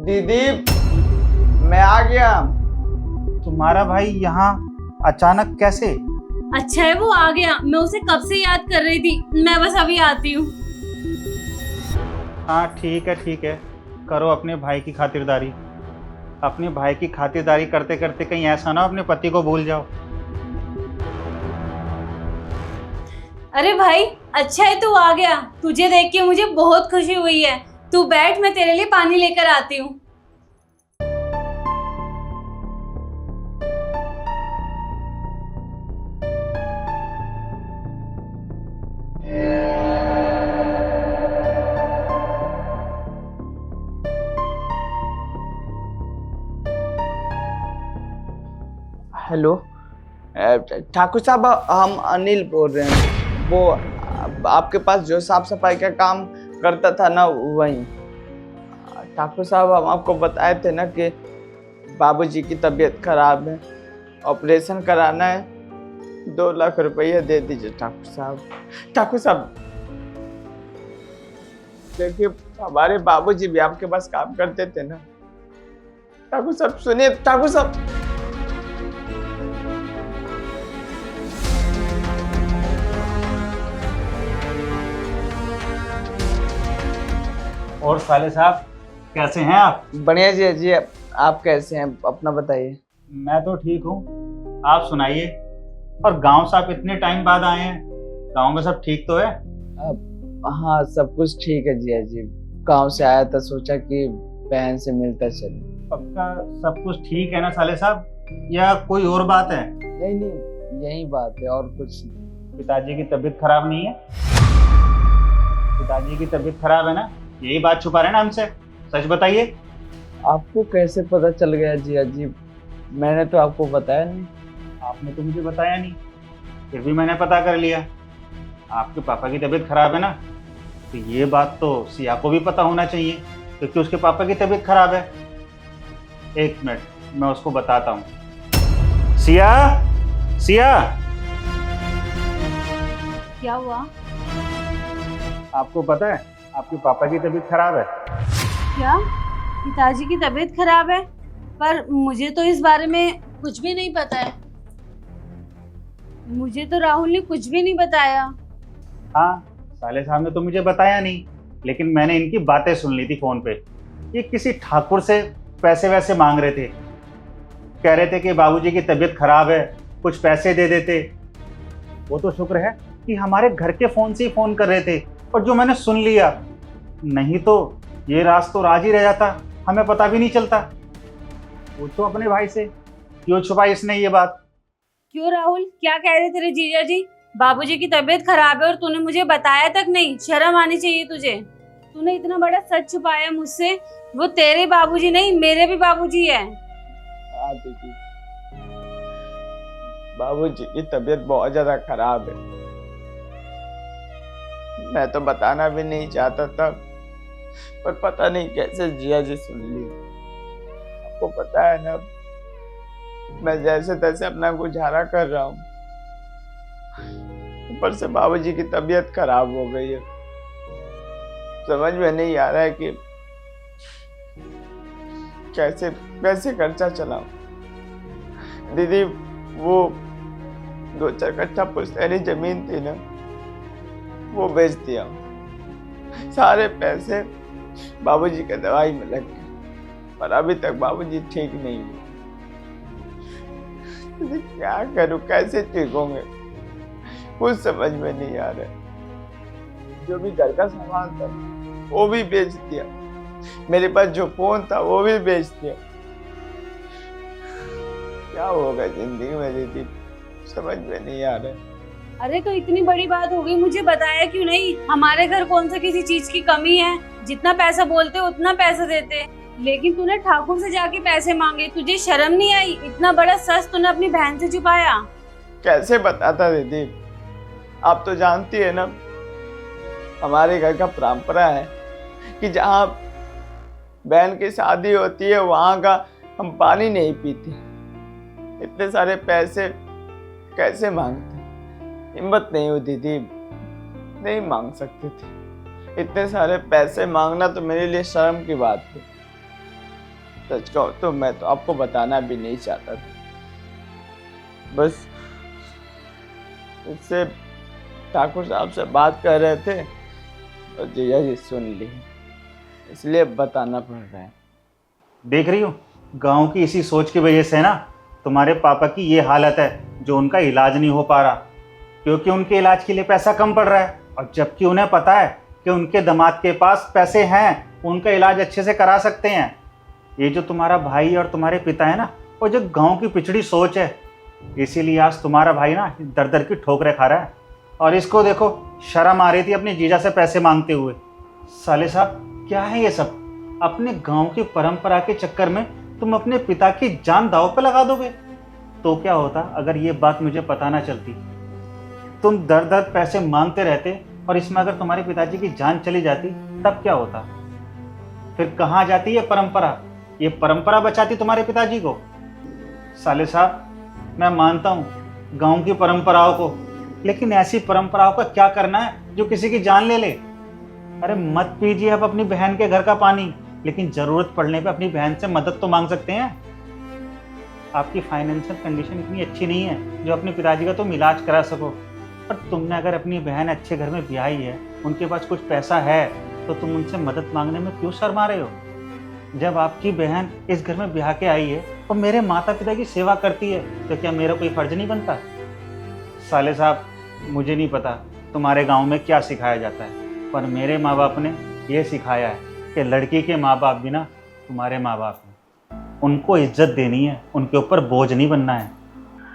दीदी, मैं आ गया। तुम्हारा भाई यहाँ अचानक कैसे? अच्छा है वो आ गया, मैं उसे कब से याद कर रही थी। मैं बस अभी आती हूँ। हाँ ठीक है, करो अपने भाई की खातिरदारी। अपने भाई की खातिरदारी करते करते कहीं ऐसा ना हो अपने पति को भूल जाओ। अरे भाई, अच्छा है तू आ गया। तुझे देख के मुझे बहुत खुशी हुई है। तू बैठ, मैं तेरे लिए पानी लेकर आती हूँ। हेलो ठाकुर साहब, हम अनिल बोल रहे हैं। वो आपके पास जो साफ सफाई का काम करता था ना, वही। ठाकुर साहब, हम आपको बताए थे ना कि बाबूजी की तबीयत खराब है, ऑपरेशन कराना है। 2 लाख रुपया दे दीजिए ठाकुर साहब। ठाकुर साहब देखिए, हमारे बाबूजी भी आपके पास काम करते थे ना। ठाकुर साहब सुनिए, ठाकुर साहब। और साले साहब कैसे हैं आप? बढ़िया जी, आप कैसे हैं? अपना बताइए। मैं तो ठीक हूँ, आप सुनाइए। और गांव से आप इतने टाइम बाद आए हैं, गांव में सब ठीक तो है? हाँ, सब कुछ ठीक है जी। गांव से आया था, सोचा कि बहन से मिलता चले। पक्का सब कुछ ठीक है ना साले साहब, या कोई और बात है? नहीं, यही बात है, और कुछ नहीं। पिताजी की तबीयत खराब नहीं है? पिताजी की तबीयत खराब है ना, यही बात छुपा रहे ना हमसे? सच बताइए। आपको कैसे पता चल गया जी? अजीब, मैंने तो आपको बताया नहीं। आपने तो मुझे बताया नहीं, फिर भी मैंने पता कर लिया। आपके पापा की तबीयत खराब है ना, तो ये बात तो सिया को भी पता होना चाहिए, क्योंकि उसके पापा की तबीयत खराब है। एक मिनट, मैं उसको बताता हूँ। सिया, सिया, क्या हुआ? आपको पता है आपके पापा की तबीयत खराब है? क्या पिताजी की तबीयत खराब है? पर मुझे तो इस बारे में कुछ भी नहीं पता है। मुझे तो राहुल ने कुछ भी नहीं बताया। हाँ, साले साहब ने तो मुझे बताया नहीं, लेकिन मैंने इनकी बातें सुन ली थी फोन पे। ये किसी ठाकुर से पैसे वैसे मांग रहे थे, कह रहे थे कि बाबूजी की तबीयत खराब है, कुछ पैसे दे देते। वो तो शुक्र है कि हमारे घर के फोन से ही फोन कर रहे थे, और जो मैंने सुन लिया, नहीं तो ये राज तो राज ही रह जाता, हमें पता भी नहीं चलता। पूछो अपने भाई से, क्यों छुपाई इसने ये बात? क्यों राहुल, क्या कह रहे तेरे जीजा जी? बाबूजी की तबीयत खराब है और तूने मुझे बताया तक नहीं। शर्म आनी चाहिए तुझे। तूने इतना बड़ा सच छुपाया मुझसे। वो तेरे बाबूजी नहीं, मेरे भी बाबूजी है। हाँ दीदी, बाबूजी की तबीयत बहुत ज्यादा खराब है। मैं तो बताना भी नहीं चाहता था, पर पता नहीं कैसे जिया जी सुन ली। आपको पता है ना, मैं जैसे तैसे अपना गुजारा कर रहा हूँ, ऊपर से बाबूजी की तबीयत खराब हो गई है। समझ में नहीं आ रहा है कि कैसे कैसे खर्चा चलाऊं। दीदी, वो 2-4 कट्ठा पुश्तैनी जमीन थी ना, वो बेच दिया। सारे पैसे बाबूजी के दवाई में लग गए, पर अभी तक बाबूजी ठीक नहीं हुए। क्या करूं, कैसे ठीक होंगे, कुछ समझ में नहीं आ रहा। जो भी घर का सामान था वो भी बेच दिया, मेरे पास जो फोन था वो भी बेच दिया। क्या होगा जिंदगी में दीदी, समझ में नहीं आ रहा। अरे तो इतनी बड़ी बात हो गई, मुझे बताया क्यों नहीं? हमारे घर कौन सा किसी चीज की कमी है? जितना पैसा बोलते उतना पैसा देते, लेकिन तूने ठाकुर से जाके पैसे मांगे। तुझे शर्म नहीं आई? इतना बड़ा सच तूने अपनी बहन से छुपाया। कैसे बताता दीदी, आप तो जानती है ना, हमारे घर का परंपरा है कि जहाँ बहन की शादी होती है वहां का हम पानी नहीं पीते। इतने सारे पैसे कैसे मांगते, हिम्मत नहीं हुई दीदी, नहीं मांग सकते थे। इतने सारे पैसे मांगना तो मेरे लिए शर्म की बात थी। सच कहूँ तो मैं तो आपको बताना भी नहीं चाहता था, बस इससे ठाकुर साहब से बात कर रहे थे और जीजा जी सुन ली, इसलिए बताना पड़ रहा है। देख रही हो, गांव की इसी सोच की वजह से ना तुम्हारे पापा की ये हालत है, जो उनका इलाज नहीं हो पा रहा, क्योंकि उनके इलाज के लिए पैसा कम पड़ रहा है। और जबकि उन्हें पता है कि उनके दामाद के पास पैसे हैं, उनका इलाज अच्छे से करा सकते हैं। ये जो तुम्हारा भाई और तुम्हारे पिता है ना, वो जो गांव की पिछड़ी सोच है, इसीलिए आज तुम्हारा भाई ना दर दर की ठोकरें खा रहा है। और इसको देखो, शर्म आ रही थी अपने जीजा से पैसे मांगते हुए। साले साहब, क्या है ये सब? अपने गांव की परंपरा के चक्कर में तुम अपने पिता की जान दांव पे लगा दोगे। तो क्या होता अगर ये बात मुझे पता ना चलती? तुम दर दर पैसे मांगते रहते और इसमें अगर तुम्हारे पिताजी की जान चली जाती, तब क्या होता? फिर कहाँ जाती ये परंपरा? ये परंपरा बचाती तुम्हारे पिताजी को। साले साहब, मैं मानता हूँ गांव की परंपराओं को, लेकिन ऐसी परंपराओं का क्या करना है जो किसी की जान ले ले? अरे मत पीजिए आप अपनी बहन के घर का पानी, लेकिन जरूरत पड़ने पे अपनी बहन से मदद तो मांग सकते हैं। आपकी फाइनेंशियल कंडीशन इतनी अच्छी नहीं है जो अपने पिताजी का तुम इलाज करा सको। पर तुमने अगर अपनी बहन अच्छे घर में ब्याही है, उनके पास कुछ पैसा है, तो तुम उनसे मदद मांगने में क्यों शर्मा रहे हो? जब आपकी बहन इस घर में ब्याह के आई है और मेरे माता पिता की सेवा करती है, तो क्या मेरा कोई फर्ज नहीं बनता? साले साहब, मुझे नहीं पता तुम्हारे गांव में क्या सिखाया जाता है, पर मेरे माँ बाप ने ये सिखाया है कि लड़की के माँ बाप भी ना तुम्हारे माँ बाप हैं। उनको इज्जत देनी है, उनके ऊपर बोझ नहीं बनना है।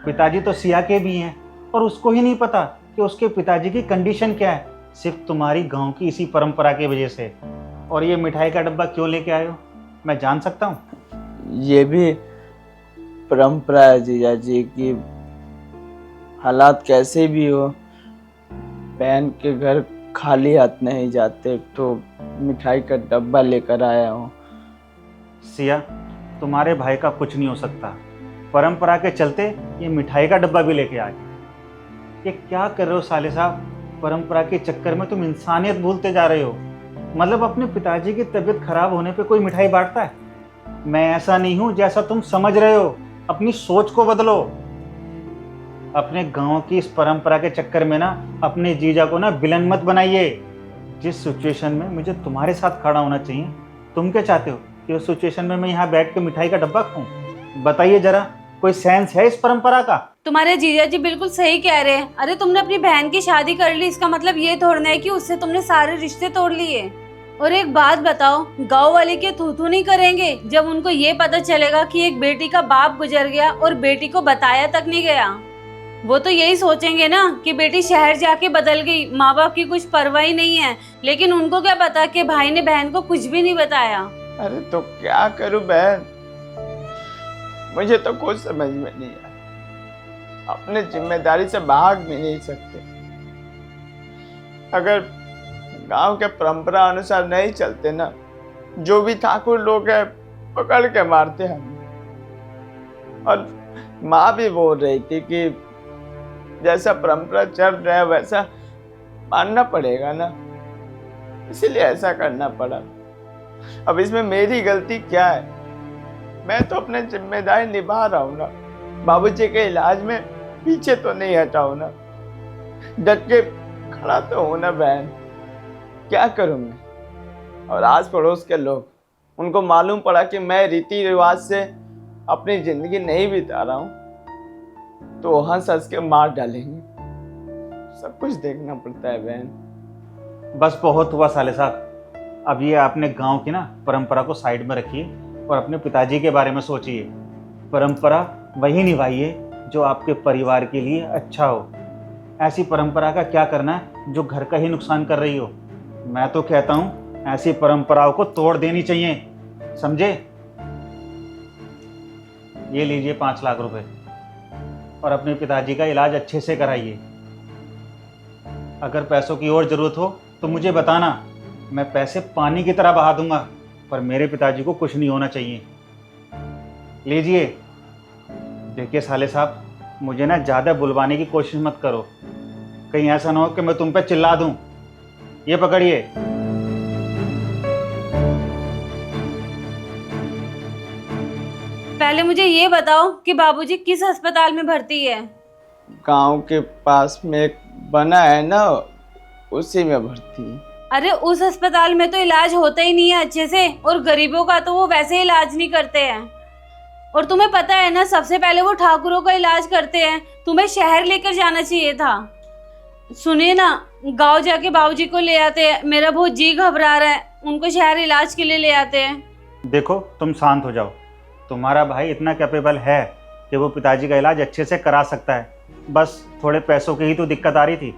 पिताजी तो सिया के भी हैं और उसको ही नहीं पता कि उसके पिताजी की कंडीशन क्या है, सिर्फ तुम्हारी गांव की इसी परंपरा की वजह से। और ये मिठाई का डब्बा क्यों लेके आए हो, मैं जान सकता हूँ? ये भी परंपरा है जीजा जी की, हालात कैसे भी हो बहन के घर खाली हाथ नहीं जाते, तो मिठाई का डब्बा लेकर आया हूँ। सिया, तुम्हारे भाई का कुछ नहीं हो सकता, परंपरा के चलते ये मिठाई का डब्बा भी लेके आ गए। ये क्या कर रहे हो साले साहब? परंपरा के चक्कर में तुम इंसानियत भूलते जा रहे हो। मतलब अपने पिताजी की तबीयत खराब होने पे कोई मिठाई बांटता है? मैं ऐसा नहीं हूं जैसा तुम समझ रहे हो। अपनी सोच को बदलो। अपने गांव की इस परंपरा के चक्कर में ना अपने जीजा को ना विलन मत बनाइए। जिस सिचुएशन में मुझे तुम्हारे साथ खड़ा होना चाहिए, तुम क्या चाहते हो कि उस सिचुएशन में मैं यहाँ बैठ के मिठाई का डब्बा खाऊं? बताइए जरा, कोई सेंस है इस परंपरा का? तुम्हारे जीजा जी बिल्कुल सही कह रहे हैं। अरे तुमने अपनी बहन की शादी कर ली, इसका मतलब ये थोड़ा है कि उससे तुमने सारे रिश्ते तोड़ लिए। और एक बात बताओ, गांव वाले क्या थू थू नहीं करेंगे जब उनको ये पता चलेगा कि एक बेटी का बाप गुजर गया और बेटी को बताया तक नहीं गया? वो तो यही सोचेंगे ना कि बेटी शहर जाके बदल गई, माँ बाप की कुछ परवाह ही नहीं है। लेकिन उनको क्या पता कि भाई ने बहन को कुछ भी नहीं बताया। अरे तो क्या करूं बहन, मुझे तो कुछ समझ में नहीं आया। अपने जिम्मेदारी से भाग भी नहीं सकते। अगर गांव के परंपरा अनुसार नहीं चलते ना, जो भी ठाकुर लोग हैं पकड़ के मारते हैं। और माँ भी बोल रही थी कि जैसा परंपरा चल रहा है वैसा मानना पड़ेगा ना, इसीलिए ऐसा करना पड़ा। अब इसमें मेरी गलती क्या है? मैं तो अपने जिम्मेदारी निभा रहा हूँ ना, बाबूजी के इलाज में पीछे तो नहीं हटा हूँ ना, डट के खड़ा तो हूँ ना बहन। क्या करूँ मैं? और आस पड़ोस के लोग, उनको मालूम पड़ा कि मैं रीति रिवाज से अपनी जिंदगी नहीं बिता रहा हूँ, तो हंस हंस के मार डालेंगे। सब कुछ देखना पड़ता है बहन। बस बहुत हुआ साले साहब। अब ये आपने गांव की ना परंपरा को साइड में रखिए और अपने पिताजी के बारे में सोचिए। परंपरा वही निभाइए जो आपके परिवार के लिए अच्छा हो। ऐसी परंपरा का क्या करना है जो घर का ही नुकसान कर रही हो? मैं तो कहता हूँ ऐसी परंपराओं को तोड़ देनी चाहिए, समझे? ये लीजिए 5 लाख रुपए और अपने पिताजी का इलाज अच्छे से कराइए। अगर पैसों की और जरूरत हो तो मुझे बताना, मैं पैसे पानी की तरह बहा दूंगा, पर मेरे पिताजी को कुछ नहीं होना चाहिए। लीजिए। देखिए साले साहब, मुझे ना ज़्यादा बुलवाने की कोशिश मत करो, कहीं ऐसा ना हो कि मैं तुम पे चिल्ला दूं। ये पकड़िए। पहले मुझे ये बताओ कि बाबूजी किस अस्पताल में भर्ती है। गांव के पास में एक बना है ना, उसी में भर्ती है। अरे उस अस्पताल में तो इलाज होता ही नहीं है अच्छे से, और गरीबों का तो वो वैसे इलाज नहीं करते हैं। और तुम्हें पता है ना, सबसे पहले वो ठाकुरों का इलाज करते हैं। तुम्हें शहर लेकर जाना चाहिए था। सुनिए ना, गांव जाके बाबूजी को ले आते हैं, मेरा बहुत जी घबरा रहा है, उनको शहर इलाज के लिए ले आते हैं। देखो तुम शांत हो जाओ, तुम्हारा भाई इतना कैपेबल है कि वो पिताजी का इलाज अच्छे से करा सकता है, बस थोड़े पैसों की ही तो दिक्कत आ रही थी।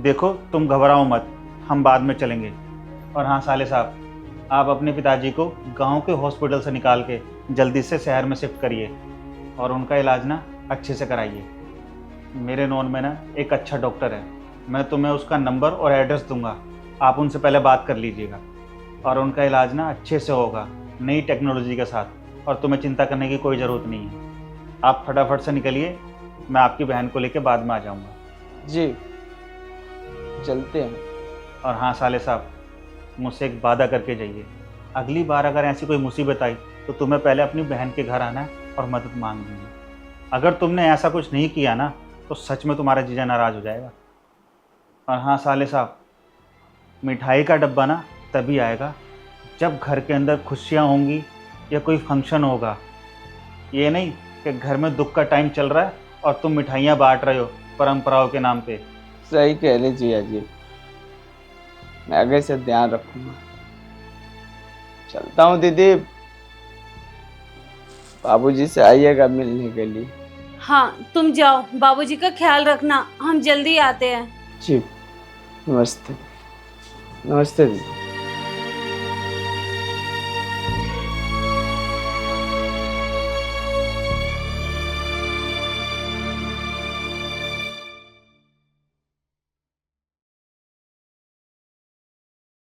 देखो तुम घबराओ मत, हम बाद में चलेंगे। और हाँ साले साहब, आप अपने पिताजी को गांव के हॉस्पिटल से निकाल के जल्दी से शहर में शिफ्ट करिए और उनका इलाज ना अच्छे से कराइए। मेरे नॉन में ना एक अच्छा डॉक्टर है, मैं तुम्हें उसका नंबर और एड्रेस दूंगा, आप उनसे पहले बात कर लीजिएगा। और उनका इलाज ना अच्छे से होगा, नई टेक्नोलॉजी के साथ, और तुम्हें चिंता करने की कोई ज़रूरत नहीं है। आप फटाफट से निकलिए, मैं आपकी बहन को लेकर बाद में आ जाऊँगा। जी चलते हैं। और हाँ साले साहब, मुझसे एक वादा करके जाइए, अगली बार अगर ऐसी कोई मुसीबत आई तो तुम्हें पहले अपनी बहन के घर आना है और मदद मांगनी है। अगर तुमने ऐसा कुछ नहीं किया ना तो सच में तुम्हारा जीजा नाराज़ हो जाएगा। और हाँ साले साहब, मिठाई का डब्बा ना तभी आएगा जब घर के अंदर खुशियाँ होंगी या कोई फंक्शन होगा। ये नहीं कि घर में दुख का टाइम चल रहा है और तुम मिठाइयाँ बांट रहे हो परंपराओं के नाम पे। सही कह रहे जिया जी, मैं आगे से ध्यान रखूंगा। चलता हूँ दीदी, बाबूजी से आइएगा मिलने के लिए। हाँ तुम जाओ, बाबूजी का ख्याल रखना, हम जल्दी आते हैं। जी नमस्ते। नमस्ते दीदी।